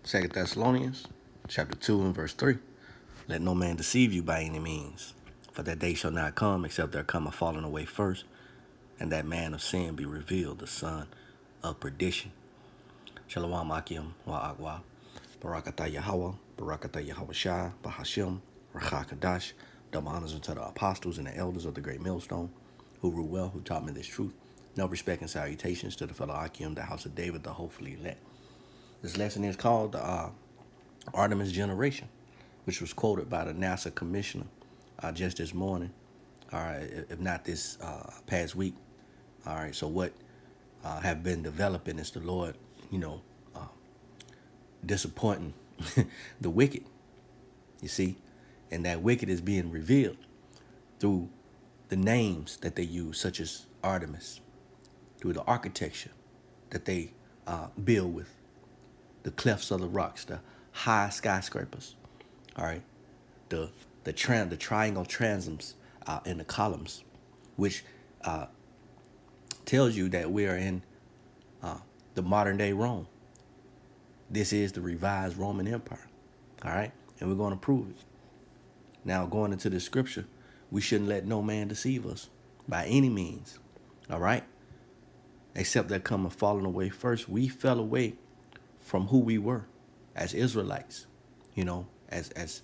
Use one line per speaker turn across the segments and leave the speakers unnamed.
Second Thessalonians, chapter 2 and verse 3. Let no man deceive you by any means, for that day shall not come except there come a falling away first, and that man of sin be revealed, the son of perdition. Shalom Akim YAHAWAH. Barakatah YAHAWAH. Barakatah YAHAWASHI. Bahasham. QADASH. Double honors unto the apostles and the elders of the great millstone, who rule well, who taught me this truth. No respect and salutations to the fellow Akim, the house of David, the hopefully elect. This lesson is called the Artemis Generation, which was quoted by the NASA commissioner just this morning, all right, if not this past week. All right, so what have been developing is the Lord, disappointing the wicked, you see, and that wicked is being revealed through the names that they use, such as Artemis, through the architecture that they build with, the clefts of the rocks, the high skyscrapers, all right, the triangle transoms in the columns, which tells you that we are in the modern day Rome. This is the revised Roman Empire, all right, and we're going to prove it. Now, going into the scripture, we shouldn't let no man deceive us by any means, all right, except there come a falling away first. We fell away from who we were as Israelites, as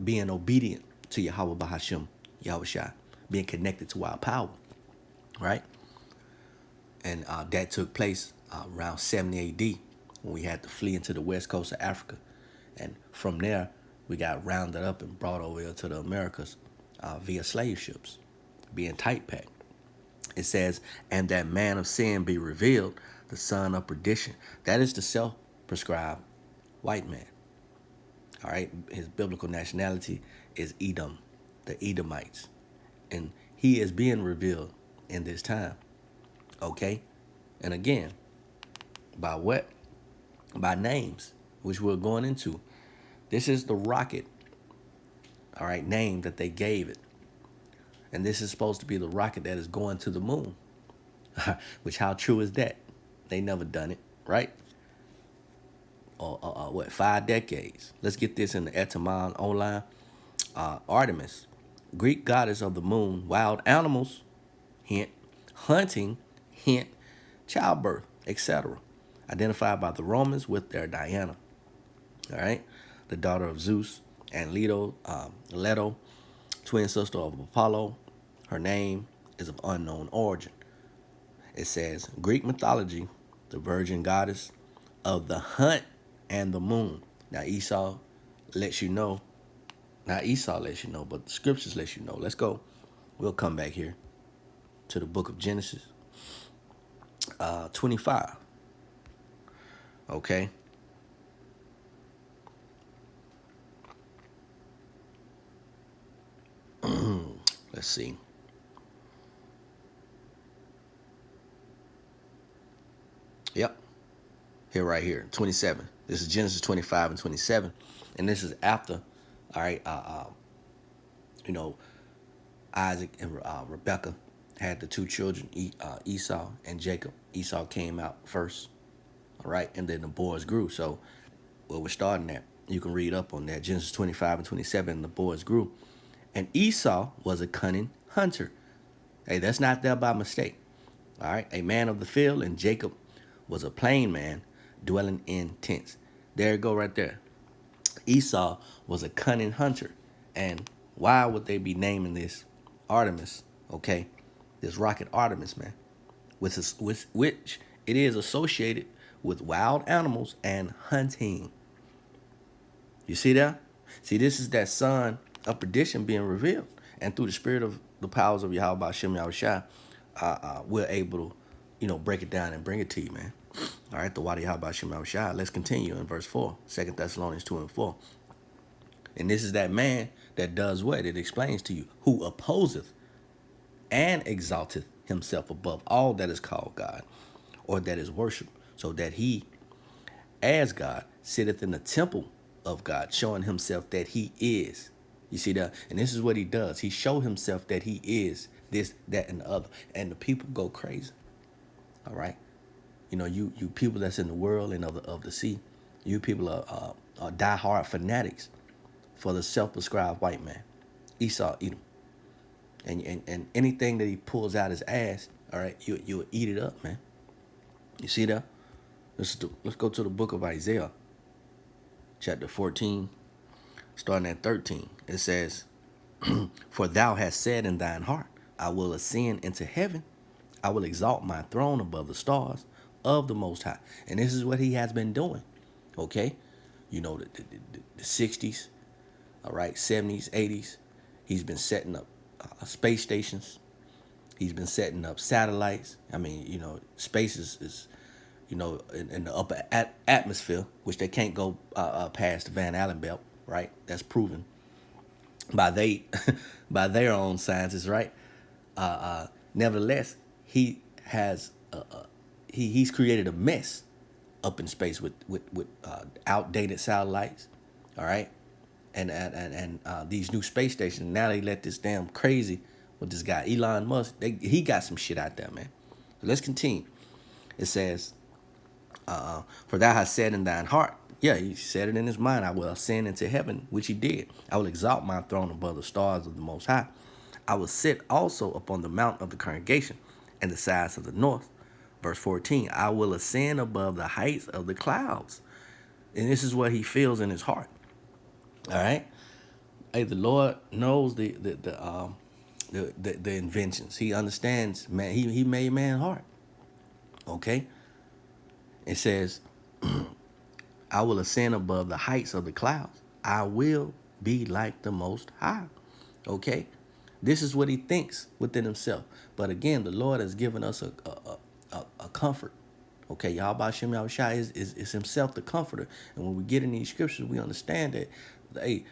being obedient to Yahweh Bahasham, Yahushua, being connected to our power, right? And that took place around 70 AD when we had to flee into the west coast of Africa. And from there, we got rounded up and brought over here to the Americas via slave ships, being tight packed. It says, and that man of sin be revealed, the son of perdition. That is the self-prescribed white man. All right, his biblical nationality is Edom, the Edomites. And he is being revealed in this time. Okay? And again, by what? By names, which we're going into. This is the rocket, all right, name that they gave it. And this is supposed to be the rocket that is going to the moon. Which, how true is that? They never done it, right? Or 5 decades? Let's get this in the etymology online. Artemis, Greek goddess of the moon, wild animals, hint, hunting, hint, childbirth, etc. Identified by the Romans with their Diana, all right? The daughter of Zeus and Leto, twin sister of Apollo. Her name is of unknown origin. It says, Greek mythology, the virgin goddess of the hunt and the moon. Now Esau lets you know, not Esau lets you know, but the scriptures let you know. Let's go. We'll come back here to the book of Genesis 25. Okay. Let's see. Yep. Here, right here, 27. This is Genesis 25 and 27. And this is after, all right, Isaac and Rebekah had the 2 children, Esau and Jacob. Esau came out first, all right, and then the boys grew. So where we're starting at, you can read up on that, Genesis 25 and 27, the boys grew. And Esau was a cunning hunter. Hey, that's not there by mistake, all right, a man of the field, and Jacob was a plain man dwelling in tents. There you go right there. Esau was a cunning hunter. And why would they be naming this Artemis, okay? This rocket Artemis, man, which it is associated with wild animals and hunting. You see that? See, this is that son of perdition being revealed. And through the spirit of the powers of Yahweh Bahasham Yahushua, we're able to, break it down and bring it to you, man. All right, the Wadi Yahweh Bahasham Yahushua. Let's continue in verse 4, 2 Thessalonians 2 and 4. And this is that man that does what? It explains to you, who opposeth and exalteth himself above all that is called God, or that is worshipped, so that he, as God, sitteth in the temple of God, showing himself that he is. You see that? And this is what he does. He show himself that he is this, that, and the other. And the people go crazy. All right? You people that's in the world and of the sea, You people are diehard fanatics for the self-prescribed white man. Esau, eat him. And anything that he pulls out his ass, all right, you'll eat it up, man. You see that? Let's go to the book of Isaiah, chapter 14, starting at 13. It says, for thou hast said in thine heart, I will ascend into heaven. I will exalt my throne above the stars of the Most High. And this is what he has been doing, okay? You know, the 60s, all right, 70s, 80s. He's been setting up space stations. He's been setting up satellites. I mean, you know, space is you know, in the upper atmosphere, which they can't go past the Van Allen belt, right? That's proven by by their own scientists, right? Nevertheless, he has he's created a mess up in space with outdated satellites, all right, and these new space stations. Now they let this damn crazy with this guy Elon Musk. He got some shit out there, man. So let's continue. It says, for thou hast said in thine heart, yeah, he said it in his mind, I will ascend into heaven, which he did. I will exalt my throne above the stars of the Most High. I will sit also upon the mount of the congregation and the sides of the north. Verse 14, I will ascend above the heights of the clouds. And this is what he feels in his heart. All right. Hey, the Lord knows the inventions. He understands, man. He made man's heart. Okay. It says, I will ascend above the heights of the clouds. I will be like the Most High. Okay? This is what he thinks within himself. But again, the Lord has given us a comfort. Okay? YAHAWASHI is himself the comforter. And when we get in these scriptures, we understand that, hey,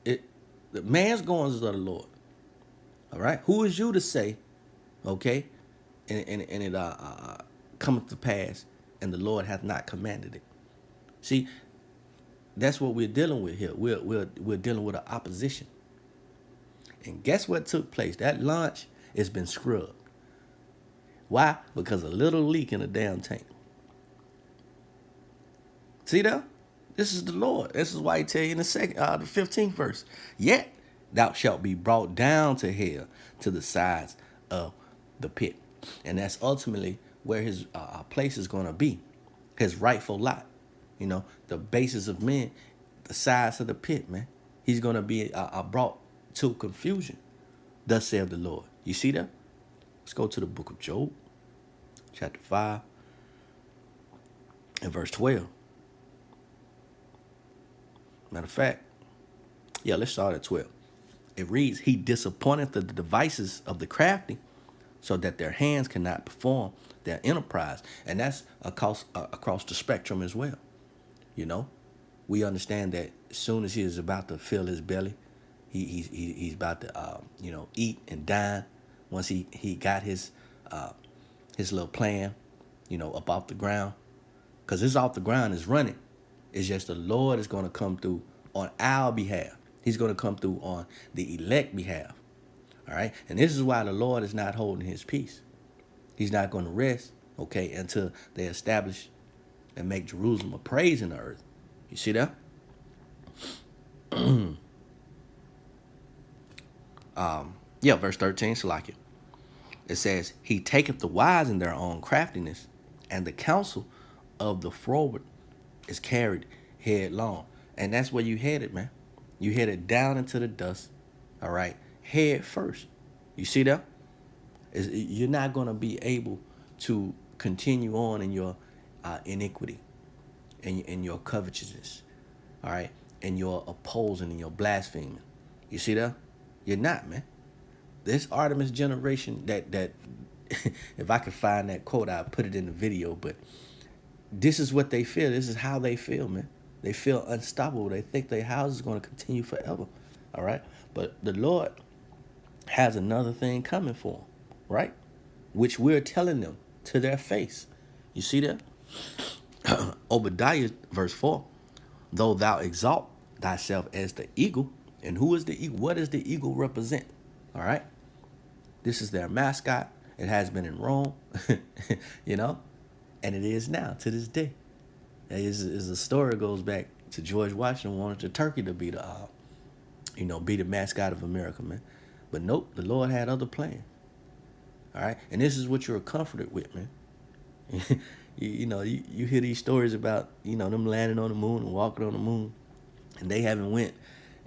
the man's goings is of the Lord. All right? Who is you to say, okay, and it cometh to pass, and the Lord hath not commanded it? See, that's what we're dealing with here. We're dealing with an opposition. And guess what took place? That launch has been scrubbed. Why? Because a little leak in the damn tank. See that? This is the Lord. This is why he tell you in the 15th verse. Yet thou shalt be brought down to hell, to the sides of the pit. And that's ultimately where his place is going to be, his rightful lot. You know, the basis of men, the sides of the pit, man. He's going to be brought to confusion. Thus saith the Lord. You see that? Let's go to the book of Job, chapter 5, and verse 12. Matter of fact, yeah, let's start at 12. It reads, he disappointeth the devices of the crafty, so that their hands cannot perform their enterprise. And that's across the spectrum as well. You know, we understand that as soon as he is about to fill his belly, he's about to you know, eat and dine. Once he got his little plan, you know, up off the ground, because his off the ground is running. It's just the Lord is going to come through on our behalf. He's going to come through on the elect behalf. All right, and this is why the Lord is not holding his peace. He's not going to rest, okay, until they establish and make Jerusalem a praise in the earth. You see that? Yeah, verse 13, Salakia. It says, he taketh the wise in their own craftiness, and the counsel of the froward is carried headlong. And that's where you headed, man. You headed down into the dust, all right, head first. You see that? You're not going to be able to continue on in your iniquity and in your covetousness, all right, and your opposing and your blaspheming. You see that? You're not, man. This Artemis generation, that if I could find that quote, I'll put it in the video, but this is what they feel. This is how they feel, man. They feel unstoppable. They think their house is going to continue forever, all right? But the Lord has another thing coming for them, right? Which we're telling them to their face. You see that? Obadiah, verse 4, though thou exalt thyself as the eagle. And who is the eagle? What does the eagle represent? All right? This is their mascot. It has been in Rome, you know, and it is now to this day. Is the story goes back to George Washington wanted the turkey to be the be the mascot of America, man. But nope, the Lord had other plans. All right, and this is what you're comforted with, man. You hear these stories about them landing on the moon and walking on the moon, and they haven't went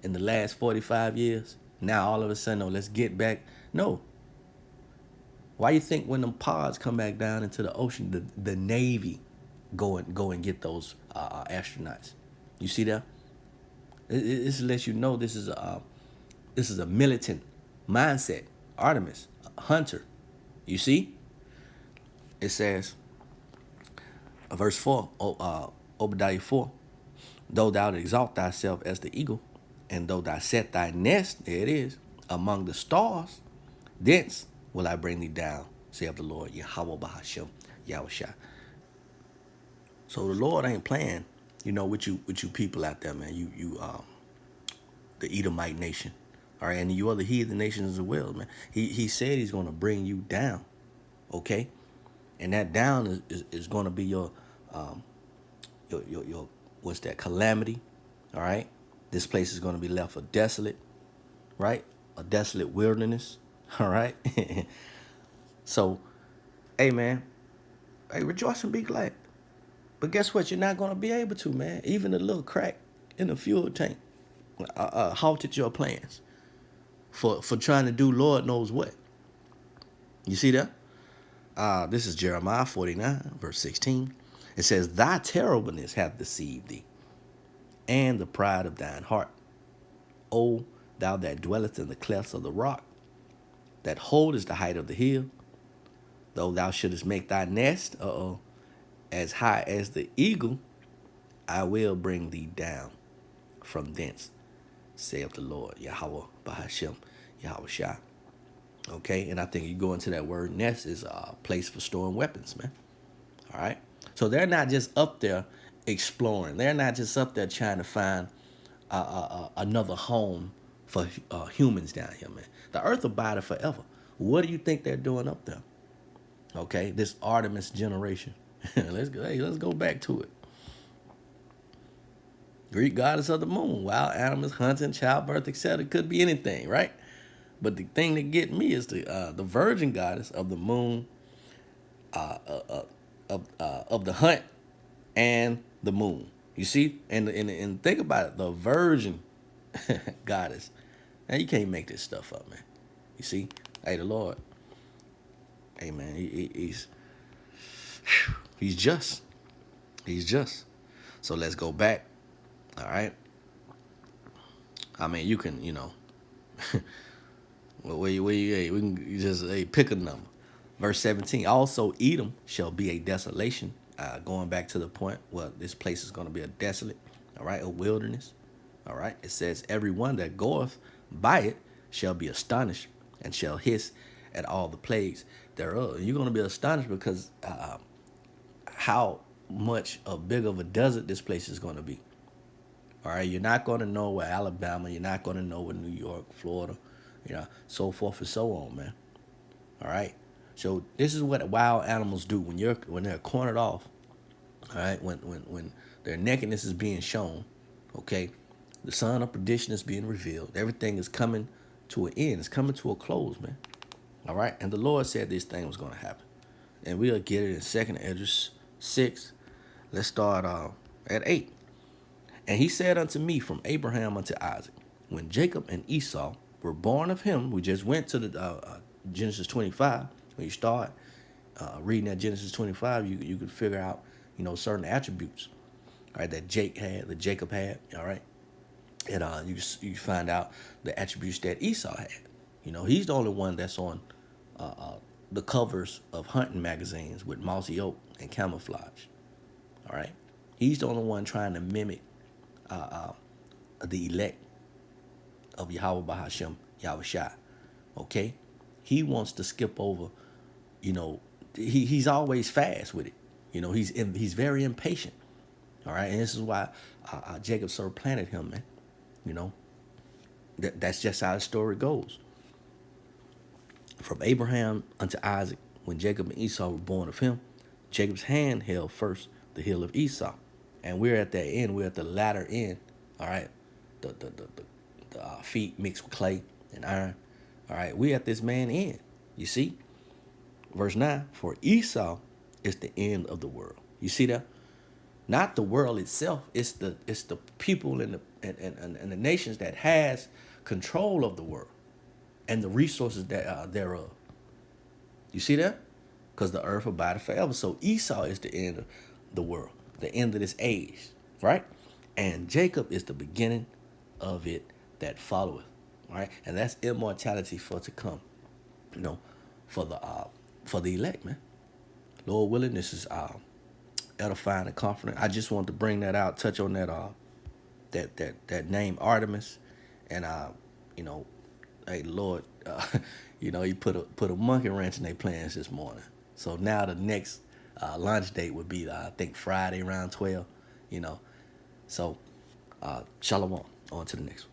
in the last 45 years. Now all of a sudden, oh, let's get back. No. Why you think when them pods come back down into the ocean, the Navy go and get those astronauts? You see that? This lets you know this is a militant mindset. Artemis, a hunter. You see? It says, verse 4, Obadiah 4, though thou exalt thyself as the eagle, and though thou set thy nest, there it is, among the stars, thence will I bring thee down, saith the Lord, YAHAWAH Bahasham, YAHAWASHI. So the Lord ain't playing, with you people out there, man. The Edomite nation, all right, and you other heathen nations as well, man. He said he's going to bring you down, okay, and that down is going to be your what's that, calamity, all right. This place is going to be left a desolate, right, a desolate wilderness, all right. So, hey, man, hey, rejoice and be glad. But guess what? You're not going to be able to, man. Even a little crack in the fuel tank halted your plans for trying to do Lord knows what. You see that? This is Jeremiah 49, verse 16. It says, thy terribleness hath deceived thee, and the pride of thine heart. O thou that dwellest in the clefts of the rock, that holdest the height of the hill, though thou shouldest make thy nest as high as the eagle, I will bring thee down from thence, saith the Lord, YAHAWAH Bahasham, YAHAWASHI. Okay, and I think you go into that word nest is a place for storing weapons, man. All right, so they're not just up there exploring. They're not just up there trying to find another home for humans down here, man. The earth abideth forever. What do you think they're doing up there? Okay, this Artemis generation. Let's go back to it. Greek goddess of the moon, wild animals, hunting, childbirth, etc. Could be anything, right? But the thing that get me is the virgin goddess of the moon, of the hunt and the moon. You see, and think about it, the virgin goddess. Now you can't make this stuff up, man. You see, hey, the Lord, hey, man, he's just, he's just. So let's go back. All right. I mean, you can, where you we can just pick a number. Verse 17. Also, Edom shall be a desolation. Going back to the point, well, this place is going to be a desolate, all right, a wilderness. All right. It says, everyone that goeth by it shall be astonished and shall hiss at all the plagues thereof. You're going to be astonished because how much big of a desert this place is going to be. All right, you're not going to know where Alabama, you're not going to know where New York, Florida, so forth and so on, man. All right, so this is what wild animals do when they're cornered off. All right, when their nakedness is being shown, okay, the son of perdition is being revealed. Everything is coming to an end. It's coming to a close, man. All right, and the Lord said this thing was going to happen, and we'll get it in 2nd Esdras 6. Let's start at 8. And he said unto me, from Abraham unto Isaac, when Jacob and Esau were born of him, we just went to the Genesis 25. When you start reading that Genesis 25, you could figure out, certain attributes, all right, that Jacob had, all right, and you find out the attributes that Esau had. He's the only one that's on the covers of hunting magazines with mossy oak and camouflage. All right, he's the only one trying to mimic the elect of YAHAWAH Bahasham YAHAWASHI. Okay, he wants to skip over. He's always fast with it. He's very impatient. All right, and this is why Jacob supplanted him, man. That's just how the story goes. From Abraham unto Isaac, when Jacob and Esau were born of him, Jacob's hand held first the heel of Esau, And we're at that end. We're at the latter end. All right, the feet mixed with clay and iron. All right, we at this man end. You see, verse 9. For Esau is the end of the world. You see that? Not the world itself. It's the people and the nations that has control of the world and the resources that are thereof. You see that? Because the earth abideth forever. So Esau is the end of the world, the end of this age, right? And Jacob is the beginning of it that followeth, right? And that's immortality for to come, you know, for the elect, man. Lord willing, this is edifying and confident. I just wanted to bring that out, touch on that name Artemis, and you know, hey Lord, you know, he put a monkey wrench in their plans this morning. So now the next launch date would be I think Friday around 12. You know, so shalom. On to the next one.